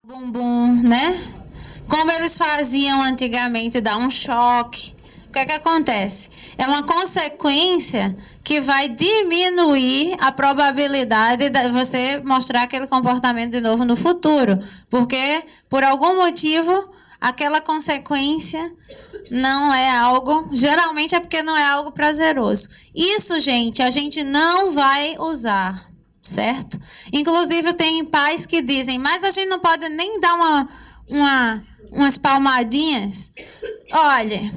bumbum, né? Como eles faziam antigamente, dar um choque. O que é que acontece? É uma consequência que vai diminuir a probabilidade de você mostrar aquele comportamento de novo no futuro. Porque, por algum motivo, aquela consequência não é algo... Geralmente é porque não é algo prazeroso. Isso, gente, a gente não vai usar, certo? Inclusive, tem pais que dizem, mas a gente não pode nem dar umas palmadinhas. Olha,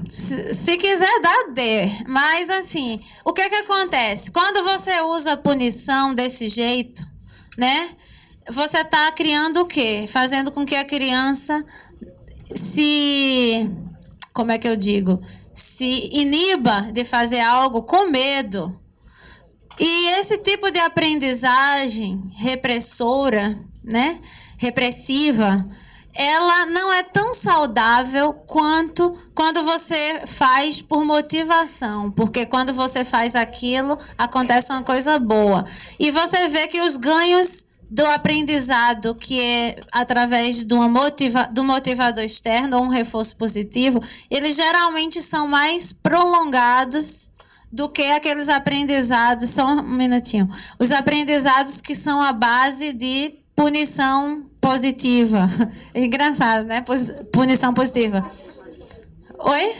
se quiser dar, dê. Mas assim, o que acontece? Quando você usa punição desse jeito, né? Você está criando o quê? Fazendo com que a criança como é que eu digo? Se iniba de fazer algo com medo. E esse tipo de aprendizagem repressora, né? Repressiva, ela não é tão saudável quanto quando você faz por motivação, porque quando você faz aquilo, acontece uma coisa boa. E você vê que os ganhos do aprendizado, que é através de do motivador externo ou um reforço positivo, eles geralmente são mais prolongados do que aqueles aprendizados, só um minutinho, os aprendizados que são a base de punição positiva. É engraçado, né? Punição positiva. Oi?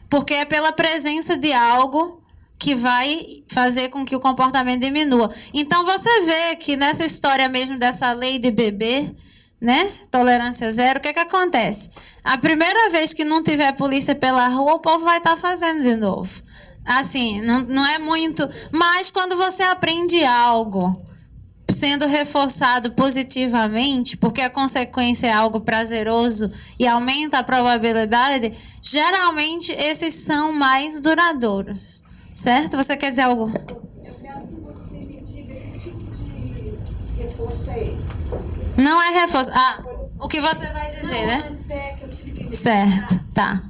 Porque é pela presença de algo que vai fazer com que o comportamento diminua. Então, você vê que nessa história mesmo dessa lei de bebê, né? Tolerância zero, o que acontece? A primeira vez que não tiver polícia pela rua, o povo vai estar fazendo de novo. Assim, não é muito... Mas quando você aprende algo sendo reforçado positivamente, porque a consequência é algo prazeroso e aumenta a probabilidade, geralmente esses são mais duradouros. Certo? Você quer dizer algo? Eu quero que você me diga que tipo de reforço é esse. Não é reforço. O que você vai dizer, né? Antes é que eu tive que... Certo, tá.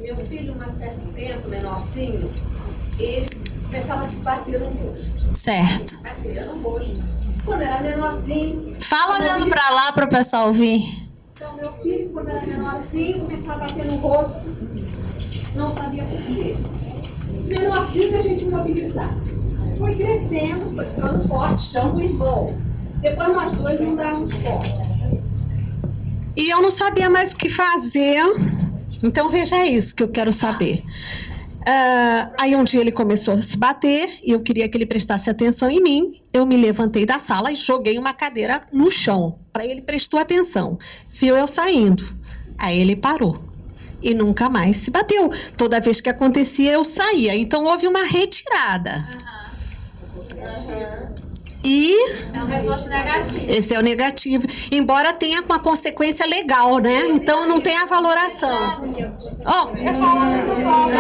Meu filho, um certo tempo, menorzinho, ele começava a se bater no rosto. Certo. Bater no rosto. Quando era menorzinho... Fala olhando pra lá para o pessoal ouvir. Então, meu filho, quando era menorzinho, começava a bater no rosto. Não sabia por quê. Menorzinho, a gente mobilizava. Foi crescendo, foi ficando forte, chama o irmão. Depois nós dois mudamos forte. E eu não sabia mais o que fazer. Então veja isso que eu quero saber. Aí um dia ele começou a se bater e eu queria que ele prestasse atenção em mim. Eu me levantei da sala e joguei uma cadeira no chão. Para ele prestou atenção. Viu eu saindo. Aí ele parou. E nunca mais se bateu. Toda vez que acontecia, eu saía. Então houve uma retirada. E é um reforço negativo. Esse é o negativo. Embora tenha uma consequência legal, né? Então não tem a valoração. Eu falando no copo.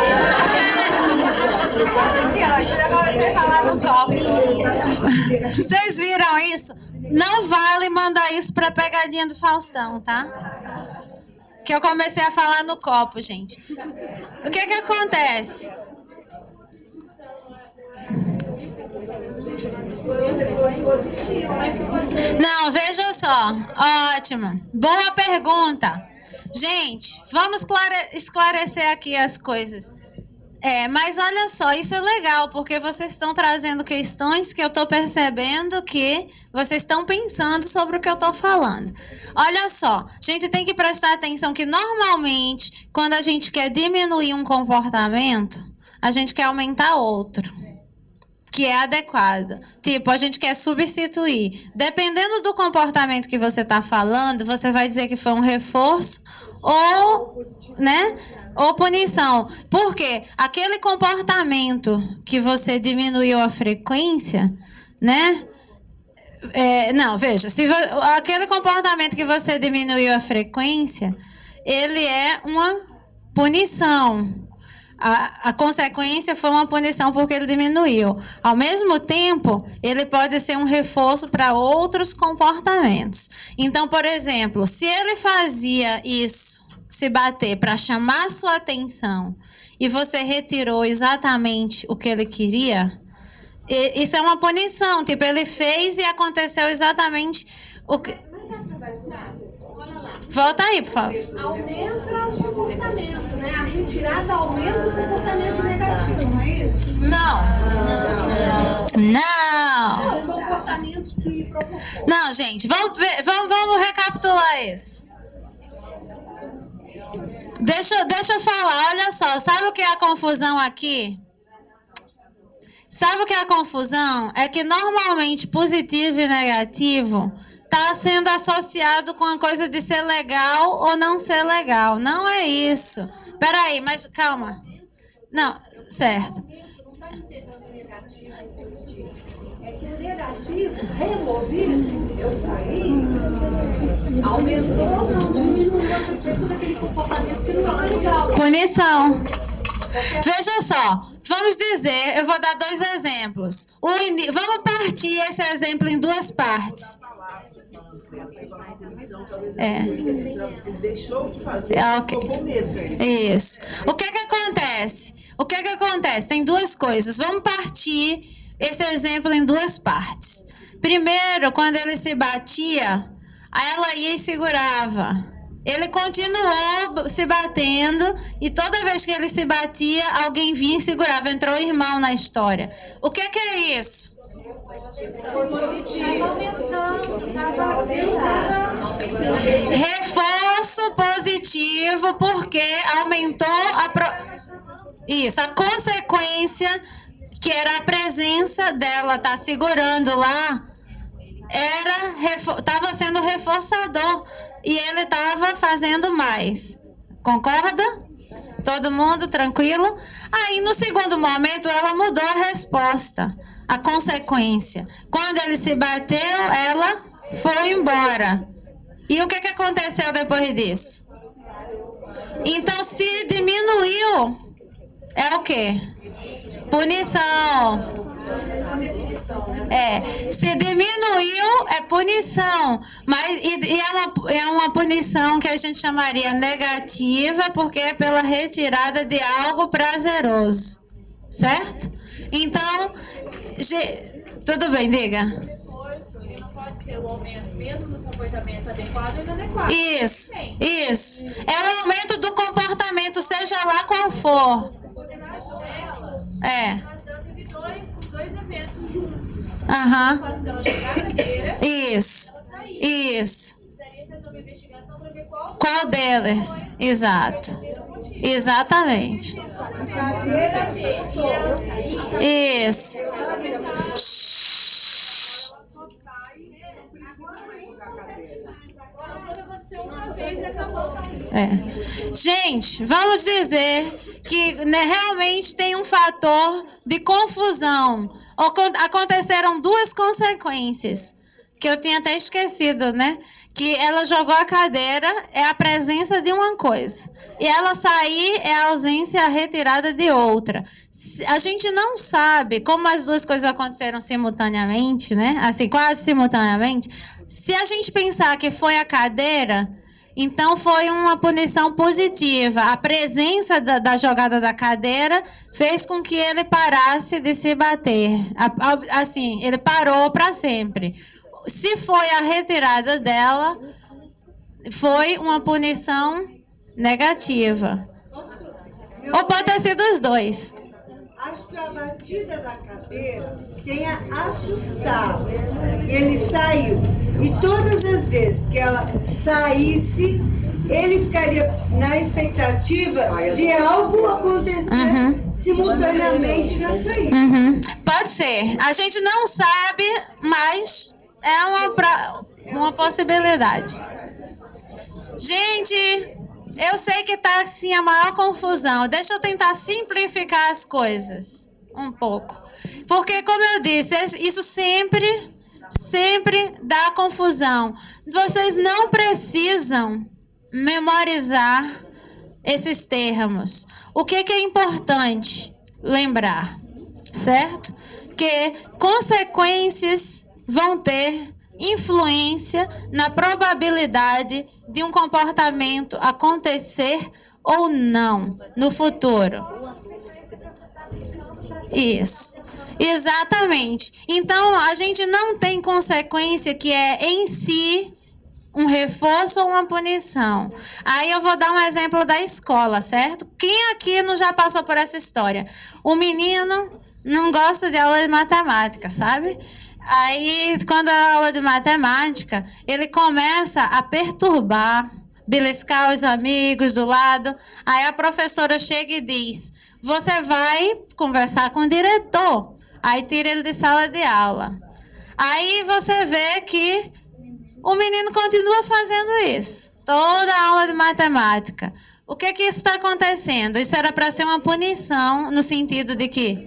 Agora você falar no copo. Vocês viram isso? Não vale mandar isso pra pegadinha do Faustão, tá? Que eu comecei a falar no copo, gente. O que acontece? Não, veja só. Ótimo. Boa pergunta. Gente, vamos esclarecer aqui as coisas. Mas olha só, isso é legal, porque vocês estão trazendo questões que eu estou percebendo que vocês estão pensando sobre o que eu estou falando. Olha só, a gente tem que prestar atenção que normalmente, quando a gente quer diminuir um comportamento, a gente quer aumentar outro, que é adequado. Tipo, a gente quer substituir. Dependendo do comportamento que você está falando, você vai dizer que foi um reforço ou, né, ou punição. Por quê? Aquele comportamento que você diminuiu a frequência, né? Não, veja, aquele comportamento que você diminuiu a frequência, ele é uma punição. A consequência foi uma punição porque ele diminuiu. Ao mesmo tempo, ele pode ser um reforço para outros comportamentos. Então, por exemplo, se ele fazia isso, se bater para chamar sua atenção, e você retirou exatamente o que ele queria, isso é uma punição. Tipo, ele fez e aconteceu exatamente O que... Volta aí, por favor. Aumenta o comportamento, né? A retirada aumenta o comportamento negativo, não é isso? Não. Não, o comportamento que provocou. Não, gente, vamos recapitular isso. Deixa eu falar, olha só, sabe o que é a confusão aqui? Sabe o que é a confusão? É que normalmente positivo e negativo está sendo associado com a coisa de ser legal ou não ser legal. Não é isso. Peraí, mas calma. Não, certo. Não está entendendo negativo e positivo. É que o negativo removido, eu saí, aumentou ou não diminuiu a frequência daquele comportamento que não é legal. Punição. Veja só, vamos dizer, eu vou dar 2 exemplos. Vamos partir esse exemplo em 2 partes. Deixou de fazer, Ok. ficou mesmo. Isso. O que que acontece? Tem 2 coisas. Vamos partir esse exemplo em 2 partes. Primeiro, quando ele se batia, ela ia e segurava. Ele continuou se batendo e toda vez que ele se batia, alguém vinha e segurava. Entrou o irmão na história. O que é isso? Reforço positivo porque aumentou a consequência, que era a presença dela estar segurando lá, estava sendo reforçador e ele estava fazendo mais. Concorda? Todo mundo tranquilo? Aí no segundo momento ela mudou a resposta, a consequência. Quando ele se bateu, ela foi embora. E o que aconteceu depois disso? Então, se diminuiu, é o quê? Punição. Se diminuiu, é punição. Mas é uma punição que a gente chamaria negativa, porque é pela retirada de algo prazeroso. Certo? Então, tudo bem, diga. Ele não pode ser o aumento mesmo do comportamento adequado ou inadequado. Isso. É o aumento do comportamento, seja lá qual for. Tratando de dois eventos juntos. Aham. O fato dela jogar a cadeira. Isso. Precisaria fazer uma investigação para ver Qual deles? Exato. Exatamente. Isso. Gente, vamos dizer que realmente tem um fator de confusão. Aconteceram 2 consequências, que eu tinha até esquecido, né? Que ela jogou a cadeira, é a presença de uma coisa. E ela sair é a ausência, a retirada de outra. A gente não sabe como as 2 coisas aconteceram simultaneamente, né? Assim, quase simultaneamente. Se a gente pensar que foi a cadeira, então foi uma punição positiva. A presença da jogada da cadeira fez com que ele parasse de se bater. Assim, ele parou para sempre. Se foi a retirada dela, foi uma punição negativa. Ou pode ter sido os 2. Acho que a batida da cadeira tenha assustado. Ele saiu. E todas as vezes que ela saísse, ele ficaria na expectativa de algo acontecer simultaneamente na saída. Pode ser. A gente não sabe, mas é uma possibilidade. Gente, eu sei que está assim a maior confusão. Deixa eu tentar simplificar as coisas um pouco. Porque, como eu disse, isso sempre dá confusão. Vocês não precisam memorizar esses termos. O que é importante lembrar, certo? Que consequências vão ter influência na probabilidade de um comportamento acontecer ou não no futuro. Isso. Exatamente. Então, a gente não tem consequência que é em si um reforço ou uma punição. Aí eu vou dar um exemplo da escola, certo? Quem aqui não já passou por essa história? O menino não gosta de aula de matemática, sabe? Aí, quando é aula de matemática, ele começa a perturbar, beliscar os amigos do lado. Aí a professora chega e diz: você vai conversar com o diretor. Aí tira ele de sala de aula. Aí você vê que o menino continua fazendo isso. Toda aula de matemática. O que isso está acontecendo? Isso era para ser uma punição, no sentido de que...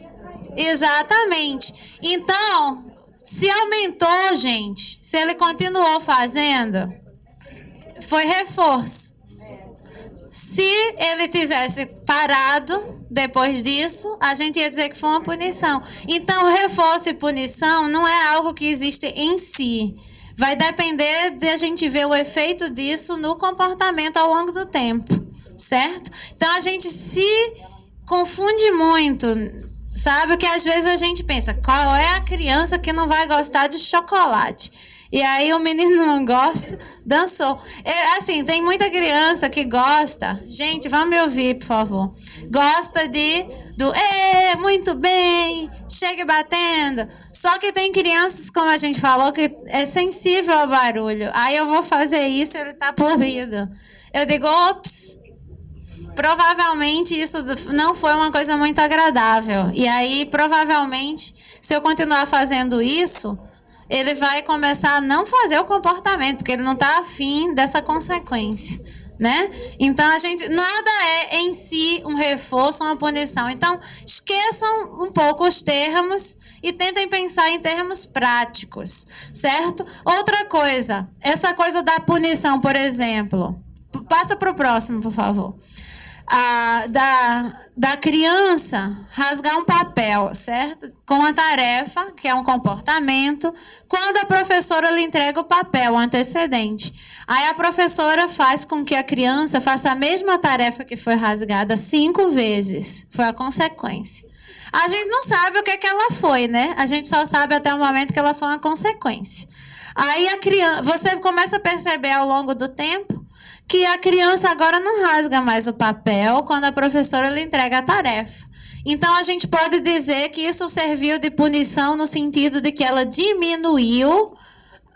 Exatamente. Então, se aumentou, gente, se ele continuou fazendo, foi reforço. Se ele tivesse parado depois disso, a gente ia dizer que foi uma punição. Então, reforço e punição não é algo que existe em si. Vai depender de a gente ver o efeito disso no comportamento ao longo do tempo, certo? Então, a gente se confunde muito, sabe? Que às vezes a gente pensa, qual é a criança que não vai gostar de chocolate? E aí o menino não gosta, dançou. Assim, tem muita criança que gosta. Gente, vamos me ouvir, por favor. Gosta do muito bem, chega batendo. Só que tem crianças, como a gente falou, que é sensível ao barulho. Aí eu vou fazer isso, ele tá por ouvido. Eu digo, ops. Provavelmente isso não foi uma coisa muito agradável. E aí, provavelmente, se eu continuar fazendo isso, ele vai começar a não fazer o comportamento, porque ele não está afim dessa consequência, né? Então, nada é em si um reforço, uma punição. Então, esqueçam um pouco os termos e tentem pensar em termos práticos, certo? Outra coisa, essa coisa da punição, por exemplo. Passa para o próximo, por favor. Da criança rasgar um papel, certo? Com a tarefa, que é um comportamento, quando a professora lhe entrega o papel, o antecedente. Aí a professora faz com que a criança faça a mesma tarefa que foi rasgada 5 vezes. Foi a consequência. A gente não sabe o que ela foi, né? A gente só sabe até o momento que ela foi uma consequência. Aí você começa a perceber ao longo do tempo que a criança agora não rasga mais o papel quando a professora lhe entrega a tarefa. Então, a gente pode dizer que isso serviu de punição no sentido de que ela diminuiu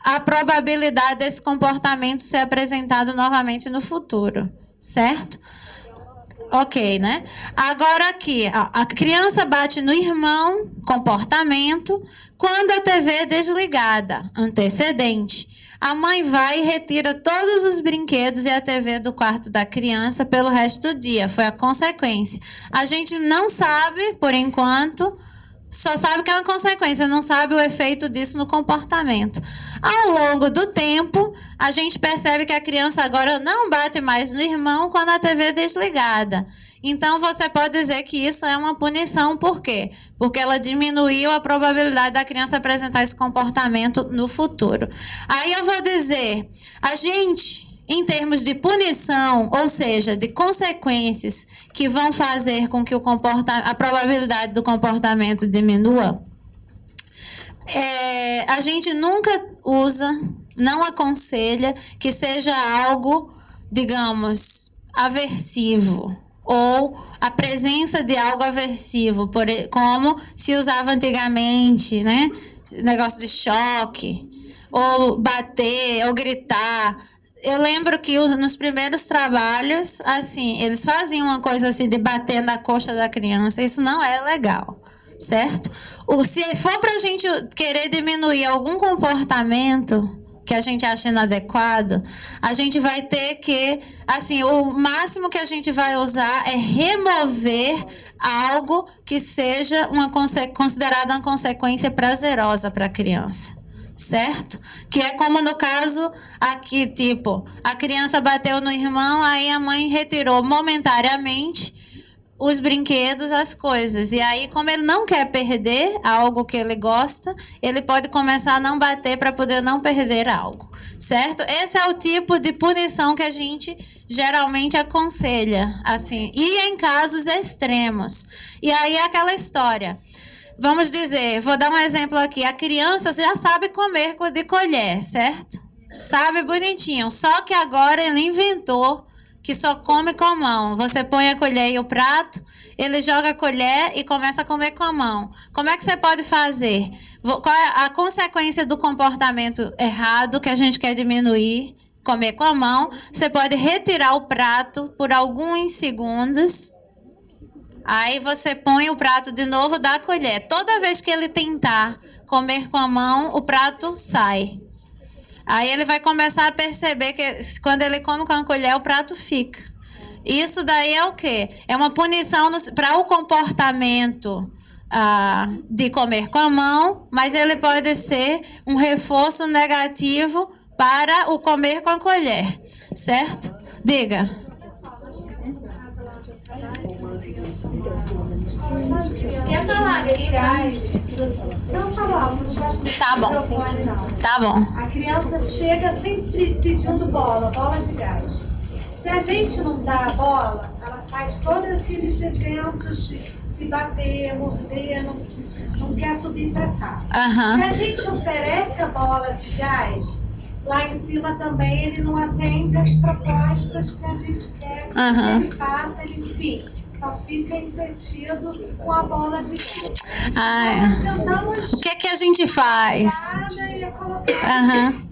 a probabilidade desse comportamento ser apresentado novamente no futuro, certo? Ok, né? Agora aqui, a criança bate no irmão, comportamento, quando a TV é desligada, antecedente. A mãe vai e retira todos os brinquedos e a TV do quarto da criança pelo resto do dia. Foi a consequência. A gente não sabe, por enquanto, só sabe que é uma consequência, não sabe o efeito disso no comportamento. Ao longo do tempo, a gente percebe que a criança agora não bate mais no irmão quando a TV é desligada. Então, você pode dizer que isso é uma punição. Por quê? Porque ela diminuiu a probabilidade da criança apresentar esse comportamento no futuro. Aí eu vou dizer, a gente, em termos de punição, ou seja, de consequências que vão fazer com que a probabilidade do comportamento diminua, a gente nunca usa, não aconselha que seja algo, digamos, aversivo, ou a presença de algo aversivo, como se usava antigamente, né? Negócio de choque, ou bater, ou gritar. Eu lembro que nos primeiros trabalhos, assim, eles faziam uma coisa assim de bater na coxa da criança. Isso não é legal, certo? Se for para a gente querer diminuir algum comportamento que a gente acha inadequado, a gente vai ter que, assim, o máximo que a gente vai usar é remover algo que seja considerado uma consequência prazerosa para a criança, certo? Que é como no caso aqui, tipo, a criança bateu no irmão, aí a mãe retirou momentaneamente os brinquedos, as coisas. E aí, como ele não quer perder algo que ele gosta, ele pode começar a não bater para poder não perder algo, certo? Esse é o tipo de punição que a gente geralmente aconselha, assim, e em casos extremos. E aí é aquela história. vamos dizer, vou dar um exemplo aqui. A criança já sabe comer de colher, certo? Sabe bonitinho. Só que agora ele inventou que só come com a mão. Você põe a colher e o prato, ele joga a colher e começa a comer com a mão. Como é que você pode fazer? Qual é a consequência do comportamento errado que a gente quer diminuir? Comer com a mão. Você pode retirar o prato por alguns segundos. Aí você põe o prato de novo da colher. Toda vez que ele tentar comer com a mão, o prato sai. Aí ele vai começar a perceber que quando ele come com a colher, o prato fica. Isso daí é o quê? É uma punição para o comportamento de comer com a mão, mas ele pode ser um reforço negativo para o comer com a colher, certo? Diga. Quer falar, Não falar, Tá bom. Tá bom. A criança chega sempre pedindo bola de gás. Se a gente não dá a bola, ela faz todos aqueles eventos de se bater, morder, não quer subir pra cá. Se a gente oferece a bola de gás, lá em cima também ele não atende às propostas que a gente quer que ele faça, ele fica. Só fica entretido com a bola de gás. O que a gente faz?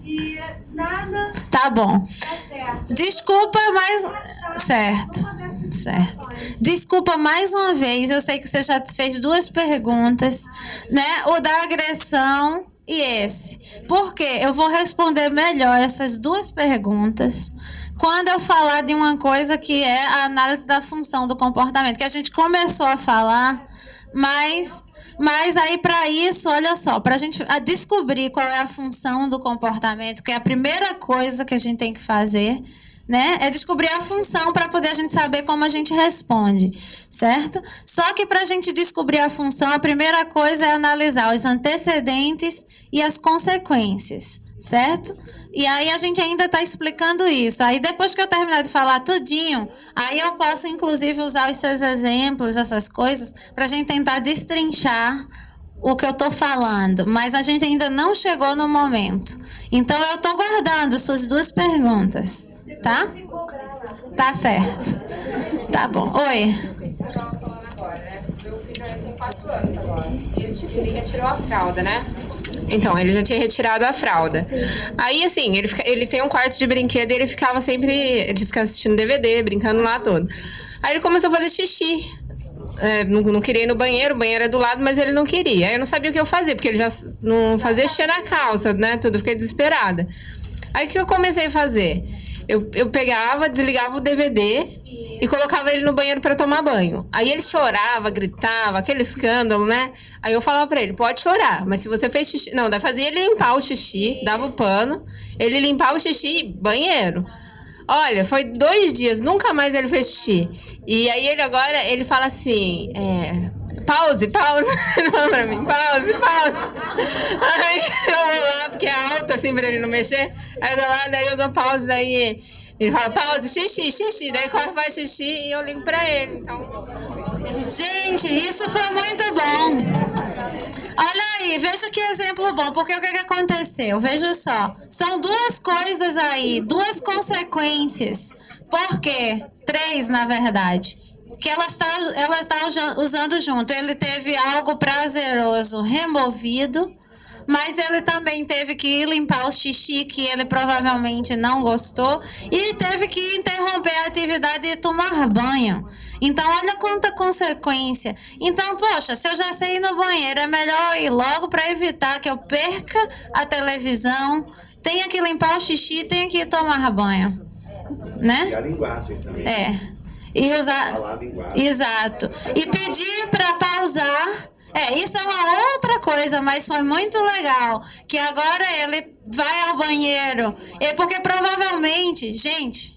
E nada. Tá bom. Certo. Desculpa, mas... Certo. Desculpa mais uma vez, eu sei que você já fez 2 perguntas, né? O da agressão e esse. Por quê? Eu vou responder melhor essas 2 perguntas quando eu falar de uma coisa que é a análise da função do comportamento, que a gente começou a falar, mas aí para isso, olha só, para a gente descobrir qual é a função do comportamento, que é a primeira coisa que a gente tem que fazer, né? É descobrir a função para poder a gente saber como a gente responde, certo? Só que para a gente descobrir a função, a primeira coisa é analisar os antecedentes e as consequências, certo? E aí a gente ainda está explicando isso. Aí depois que eu terminar de falar tudinho, aí eu posso inclusive usar os seus exemplos, essas coisas, para a gente tentar destrinchar o que eu estou falando. Mas a gente ainda não chegou no momento. Então eu estou guardando suas 2 perguntas, tá? Tá certo. Tá bom. Oi. Meu filho tem 4 anos agora. Ele retirou a fralda, né? Então, ele já tinha retirado a fralda. Aí, assim, ele tem um quarto de brinquedo e ele ficava assistindo DVD, brincando lá todo. Aí ele começou a fazer xixi. Não queria ir no banheiro, o banheiro é do lado, mas ele não queria. Aí eu não sabia o que eu fazia, porque ele já não fazia xixi na calça, né? Tudo, eu fiquei desesperada. Aí o que eu comecei a fazer? Eu pegava, desligava o DVD e colocava ele no banheiro para tomar banho. Aí ele chorava, gritava, aquele escândalo, né? Aí eu falava para ele, pode chorar, mas se você fez xixi... Não, daí fazia ele limpar o xixi, dava o pano, ele limpava o xixi e banheiro. Olha, foi 2 dias, nunca mais ele fez xixi. E aí ele fala assim, pause, ele fala pra mim, pause. Aí eu vou lá, porque é alto assim pra ele não mexer. Aí eu dou lá, daí eu dou pause, daí ele fala, pause, xixi. Daí quando faz xixi, e eu ligo pra ele. Então... Gente, isso foi muito bom. Olha aí, veja que exemplo bom, porque o que aconteceu? Veja só, são 2 coisas aí, 2 consequências. Por quê? 3, na verdade. Que ela está usando junto. Ele teve algo prazeroso removido, mas ele também teve que limpar o xixi, que ele provavelmente não gostou, e teve que interromper a atividade de tomar banho. Então, olha quanta consequência. Então, poxa, se eu já sei ir no banheiro, é melhor ir logo para evitar que eu perca a televisão, tenha que limpar o xixi, tenha que tomar banho. Né? E a linguagem também. E usar. Exato. E pedir para pausar. Isso é uma outra coisa, mas foi muito legal. Que agora ele vai ao banheiro. Porque provavelmente, gente,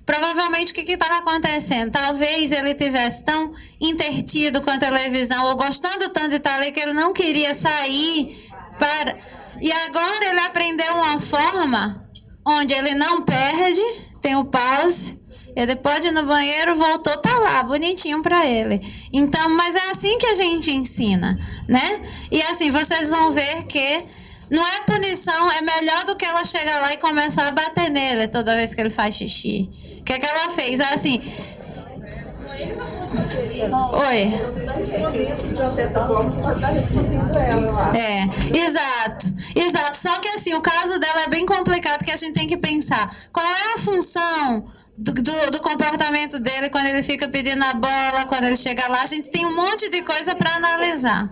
o que estava acontecendo? Talvez ele tivesse tão intertido com a televisão, ou gostando tanto de estar ali, que ele não queria sair para. E agora ele aprendeu uma forma onde ele não perde, tem o pause. Ele pode ir no banheiro, voltou, tá lá, bonitinho para ele. Então, mas é assim que a gente ensina. né? E assim, vocês vão ver que não é punição, é melhor do que ela chegar lá e começar a bater nele toda vez que ele faz xixi. O que é que ela fez? Assim... Oi. Exato. Só que assim, o caso dela é bem complicado, que a gente tem que pensar qual é a função do comportamento dele quando ele fica pedindo a bola, quando ele chega lá. A gente tem um monte de coisa para analisar.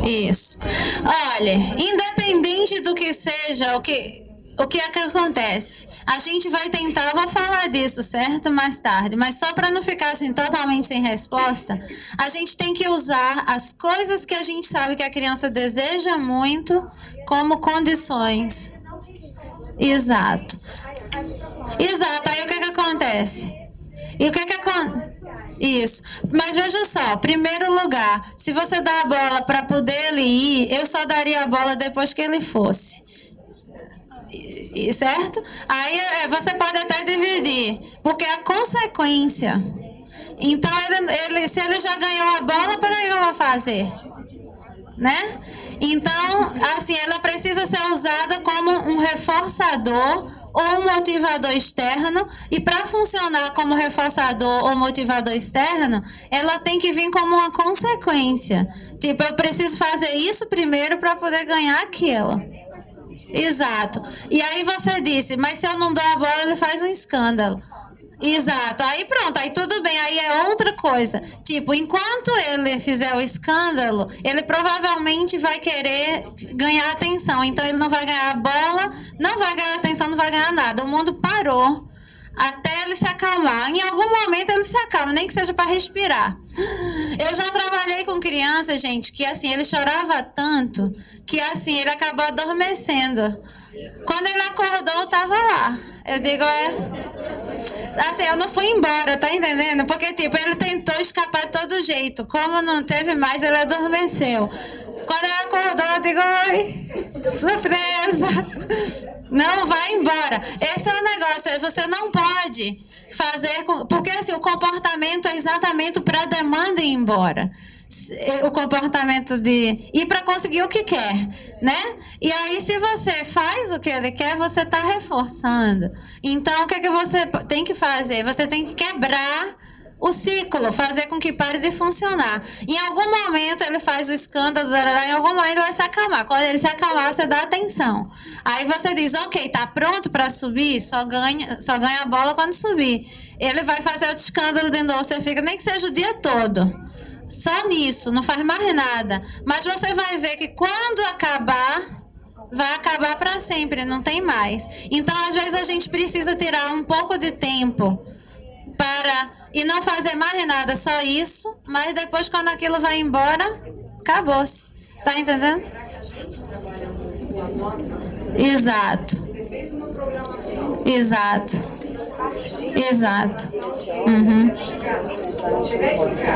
Isso. Olha, independente do que seja, o que é que acontece? A gente vai tentar, vou falar disso, certo? Mais tarde, mas só para não ficar assim totalmente sem resposta, a gente tem que usar as coisas que a gente sabe que a criança deseja muito como condições. Exato. Aí o que acontece? Isso. Mas veja só, primeiro lugar, se você dá a bola para poder ele ir, eu só daria a bola depois que ele fosse. Certo? Aí você pode até dividir, porque é a consequência. Então, se ele já ganhou a bola, para que eu vou fazer? Né? Então, assim, ela precisa ser usada como um reforçador ou um motivador externo, e para funcionar como reforçador ou motivador externo, ela tem que vir como uma consequência. Tipo, eu preciso fazer isso primeiro para poder ganhar aquilo. Exato. E aí você disse, mas se eu não dou a bola, ele faz um escândalo. Exato. Aí pronto, aí tudo bem, aí é outra coisa. Tipo, enquanto ele fizer o escândalo, ele provavelmente vai querer ganhar atenção. Então ele não vai ganhar a bola, não vai ganhar atenção, não vai ganhar nada. O mundo parou até ele se acalmar. Em algum momento ele se acalma, nem que seja para respirar. Eu já trabalhei com criança, gente, que assim, ele chorava tanto que assim, ele acabou adormecendo. Quando ele acordou, eu tava lá. Eu digo, assim, eu não fui embora, tá entendendo? Porque, tipo, ele tentou escapar de todo jeito. Como não teve mais, ele adormeceu. Quando ele acordou, eu digo, oi, surpresa. Não, vai embora. Esse é o negócio, você não pode fazer... Porque, assim, o comportamento é exatamente para a demanda ir embora. O comportamento de ir para conseguir o que quer, né? E aí, se você faz o que ele quer, você está reforçando. Então, o que é que você tem que fazer? Você tem que quebrar o ciclo, fazer com que pare de funcionar. Em algum momento ele faz o escândalo, em algum momento ele vai se acalmar. Quando ele se acalmar, você dá atenção. Aí você diz, ok, tá pronto para subir? Só ganha a bola quando subir. Ele vai fazer o escândalo de novo, você fica, nem que seja o dia todo. Só nisso, não faz mais nada. Mas você vai ver que quando acabar, vai acabar para sempre, não tem mais. Então, às vezes, a gente precisa tirar um pouco de tempo e não fazer mais nada, só isso. Mas depois, quando aquilo vai embora, acabou-se. Tá entendendo? Exato.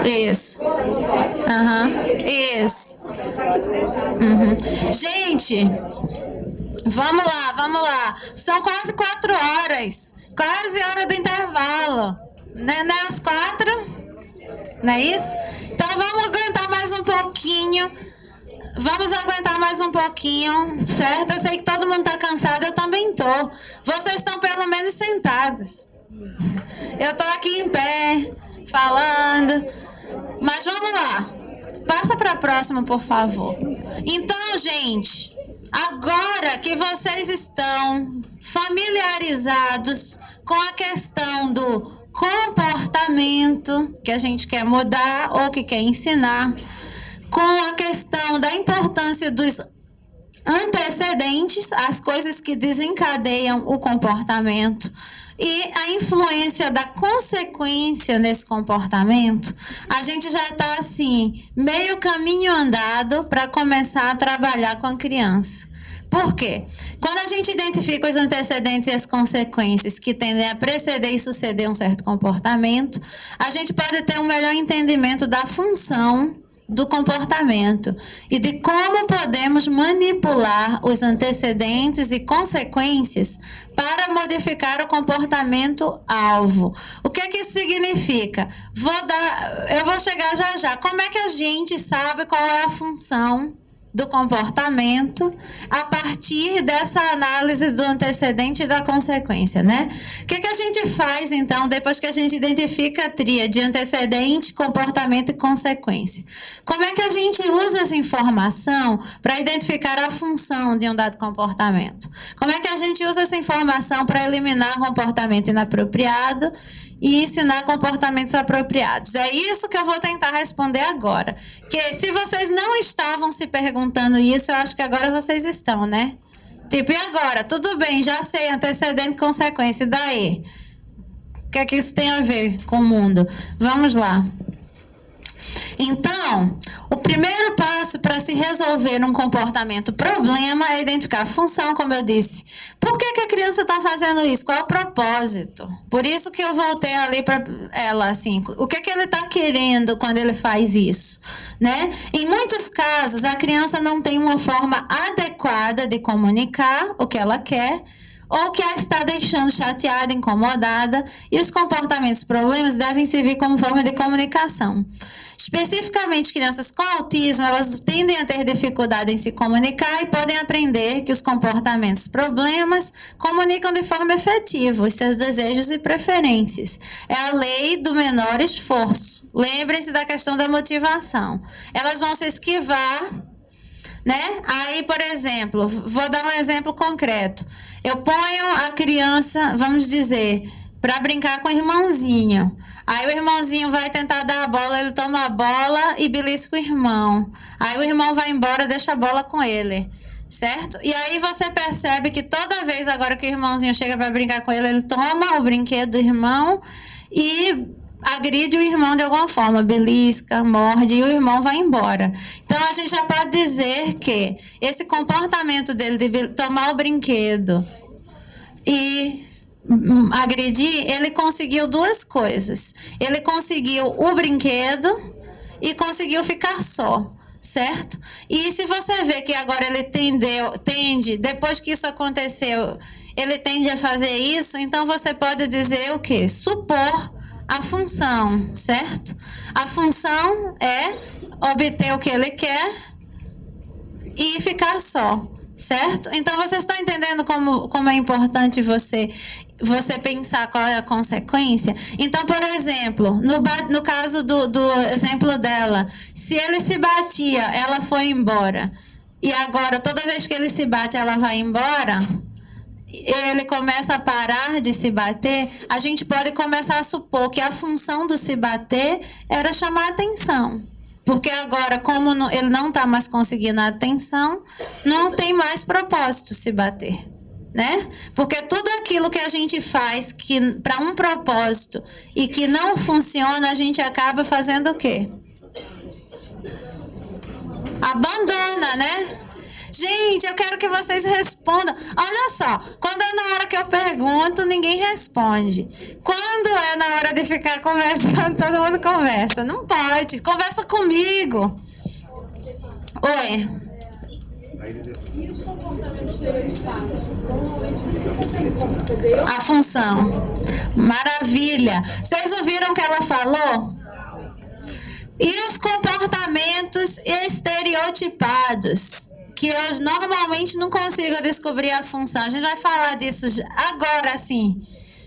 Isso. Isso. Gente, vamos lá. São quase 4 horas. Quase hora do intervalo. Não é às 4? Não é isso? Então vamos aguentar mais um pouquinho. Certo? Eu sei que todo mundo está cansado, eu também estou. Vocês estão pelo menos sentados. Eu estou aqui em pé, falando. Mas vamos lá. Passa para a próxima, por favor. Então, gente, agora que vocês estão familiarizados com a questão do comportamento que a gente quer mudar ou que quer ensinar, com a questão da importância dos antecedentes, as coisas que desencadeiam o comportamento, e a influência da consequência nesse comportamento, a gente já está assim, meio caminho andado para começar a trabalhar com a criança. Por quê? Quando a gente identifica os antecedentes e as consequências que tendem a preceder e suceder um certo comportamento, a gente pode ter um melhor entendimento da função do comportamento e de como podemos manipular os antecedentes e consequências para modificar o comportamento-alvo. O que isso significa? Eu vou chegar já já. Como é que a gente sabe qual é a função do comportamento a partir dessa análise do antecedente e da consequência, né? O que a gente faz, então, depois que a gente identifica a tríade antecedente, comportamento e consequência? Como é que a gente usa essa informação para identificar a função de um dado comportamento? Como é que a gente usa essa informação para eliminar comportamento inapropriado e ensinar comportamentos apropriados? É isso que eu vou tentar responder agora. Que se vocês não estavam se perguntando isso, eu acho que agora vocês estão, né? Tipo, e agora? Tudo bem, já sei, antecedente e consequência, e daí? O que é que isso tem a ver com o mundo? Vamos lá. Então, o primeiro passo para se resolver um comportamento problema é identificar a função, como eu disse. Por que a criança está fazendo isso? Qual é o propósito? Por isso que eu voltei ali para ela, assim, o que ele está querendo quando ele faz isso, né? Em muitos casos, a criança não tem uma forma adequada de comunicar o que ela quer, ou que a está deixando chateada, incomodada, e os comportamentos problemas devem servir como forma de comunicação. Especificamente, crianças com autismo, elas tendem a ter dificuldade em se comunicar e podem aprender que os comportamentos problemas comunicam de forma efetiva os seus desejos e preferências. É a lei do menor esforço. Lembrem-se da questão da motivação. Elas vão se esquivar, né? Aí, por exemplo, vou dar um exemplo concreto. Eu ponho a criança, vamos dizer, para brincar com o irmãozinho. Aí o irmãozinho vai tentar dar a bola, ele toma a bola e belisca o irmão. Aí o irmão vai embora, deixa a bola com ele, certo? E aí você percebe que toda vez agora que o irmãozinho chega para brincar com ele, ele toma o brinquedo do irmão e agride o irmão de alguma forma, belisca, morde, e o irmão vai embora. Então, a gente já pode dizer que esse comportamento dele de tomar o brinquedo e agredir, ele conseguiu duas coisas. Ele conseguiu o brinquedo e conseguiu ficar só, certo? E se você vê que agora ele tende, depois que isso aconteceu, ele tende a fazer isso, então você pode dizer o quê? Supor a função, certo? A função é obter o que ele quer e ficar só, certo? Então, você está entendendo como é importante você pensar qual é a consequência? Então, por exemplo, no caso do exemplo dela, se ele se batia, ela foi embora, e agora, toda vez que ele se bate, ela vai embora, ele começa a parar de se bater, a gente pode começar a supor que a função do se bater era chamar atenção. Porque agora, como ele não está mais conseguindo a atenção, não tem mais propósito se bater, né? Porque tudo aquilo que a gente faz para um propósito e que não funciona, a gente acaba fazendo o quê? Abandona, né? Gente, eu quero que vocês respondam. Olha só, quando é na hora que eu pergunto, ninguém responde. Quando é na hora de ficar conversando, todo mundo conversa. Não pode, conversa comigo. Oi. E os comportamentos estereotipados? A função. Maravilha. Vocês ouviram o que ela falou? E os comportamentos estereotipados, que eu normalmente não consigo descobrir a função. A gente vai falar disso agora, assim,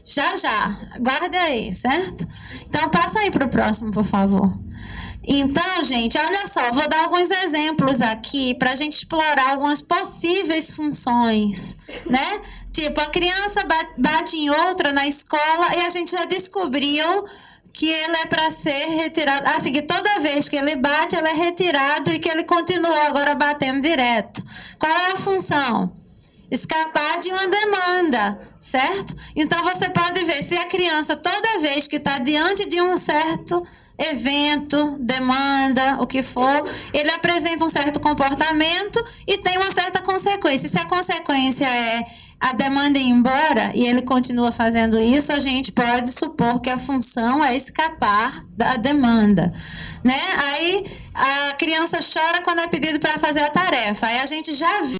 já. Guarda aí, certo? Então, passa aí para o próximo, por favor. Então, gente, olha só, vou dar alguns exemplos aqui para a gente explorar algumas possíveis funções, né? Tipo, a criança bate em outra na escola e a gente já descobriu que ele é para ser retirado, assim, que toda vez que ele bate, ele é retirado e que ele continua agora batendo direto. Qual é a função? Escapar de uma demanda, certo? Então, você pode ver, se a criança, toda vez que está diante de um certo evento, demanda, o que for, ele apresenta um certo comportamento e tem uma certa consequência. Se a consequência é a demanda ir embora e ele continua fazendo isso, a gente pode supor que a função é escapar da demanda, né? Aí a criança chora quando é pedido para fazer a tarefa. Aí a gente já viu